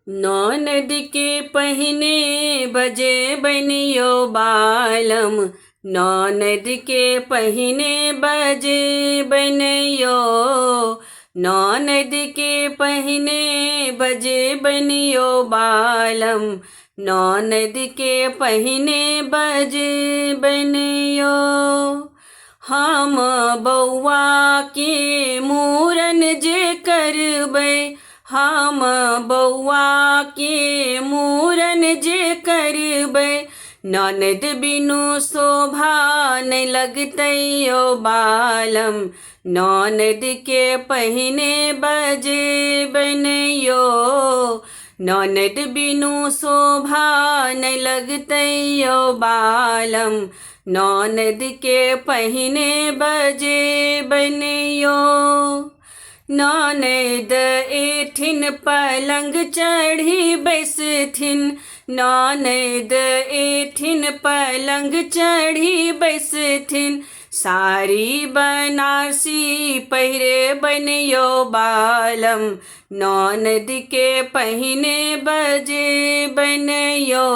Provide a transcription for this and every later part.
नौनद के पहिने बजे बनियो बालम। नौनद के पहिने बजे बनियो। नौनद के पहिने बजे बनियो बालम। नौनद के पहिने बजे बनियो। हम बौआ के मूरन जे करबै। हम बौआ के मूरन जे करबै। ननद बिनु शोभा नहीं लगतै ओ बालम। ननद के पहिने बजे बनियो। ननद बिनु शोभा नहीं लगतै ओ बालम। ननद के पहिने बजे बनियो। ननद एठिन पलंग चढ़ी बैसथिन। ननद एठिन पलंग चढ़ी बैसथिन। साड़ी बनारसी पहिरे बनियो बालम। ननद के पहिने बजे बनियो।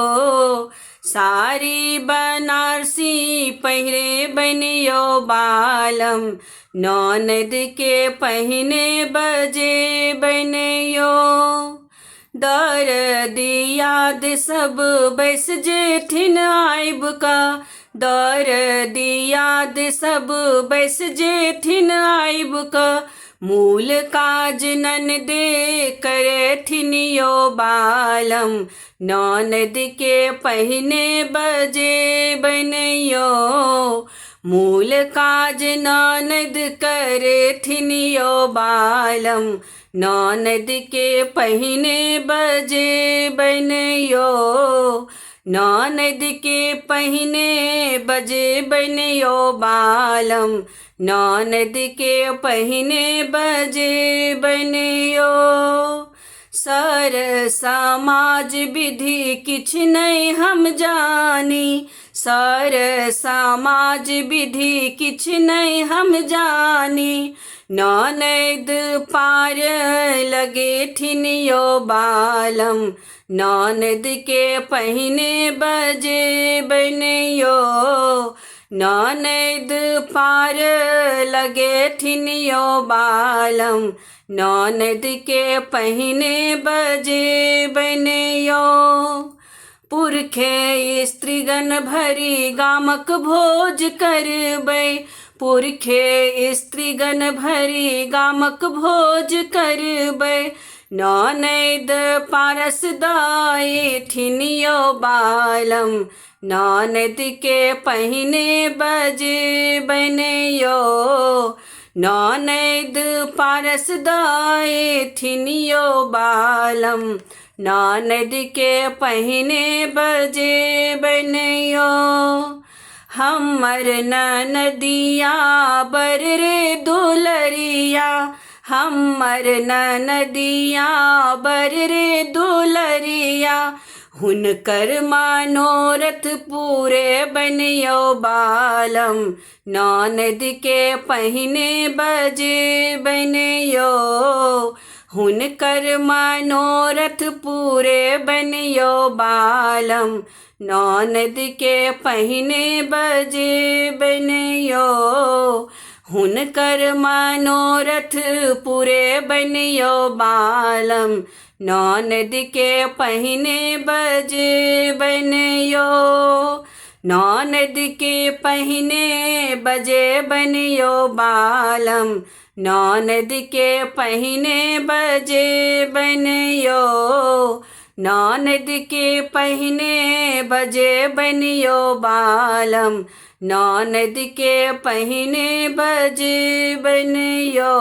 साड़ी बनारसी पहिरे बनियो बालम। ननद के पहिने बजे बनियो। दर्द याद सब बैस जेठिन आइब का। दर्द याद सब बैस जेठिन आइब का। मूल काज ननदे करेठिन यो बालम। ननद के पहिने बजे बनियो। मूल काज ननद करेठिन यो बालम। ननद के पहिने बजे बनियो। ननद के पहिने बजे बनियो बालम। ननद के पहिने बजे बनियो। सर समाज विधि किछ नहीं हम जानी। सर समाज विधि किछ नहीं हम जानी। ननद पार लगेठिन यो बालम। ननद के पहिने बजे बनियो। ननद पार लगेठिन यो बालम। ननद के पहिने बजे बनियो। पुरखे स्त्रीगण भरी गामक भोज करबै। पुरखे स्त्रीगण भरी गामक भोज करबै। ननद पारस दाएठिन यो बालम। ननद के पहिने बजे बनियो। ननद पारस दाएठिन यो बालम। ननद के पहिने बजे बनियो। हमर ननदिया बर रे दुलरिया। हमर ननदिया बर रे दुलरिया। हुनकर मनोरथ पूरे बनियो बालम। ननद के पहिने बजे बनियो। हुनकर मनोरथ पूरे बनियो बालम। ननद के पहिने बजे बनियो। हुनकर मनोरथ पूरे बनियो बालम। ननद के पहिने बजे बनियो। ननद के पहिने बजे बनियो बालम। ननद के पहिने बजे बनियो। ननद के पहिने बजे बनियो बालम। ननद के पहिने बजे बनियो।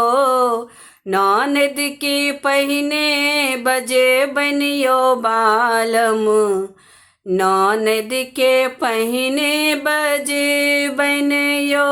ननद के पहिने बजे बनियो बालम। ननद के पहिने बजे बनियो।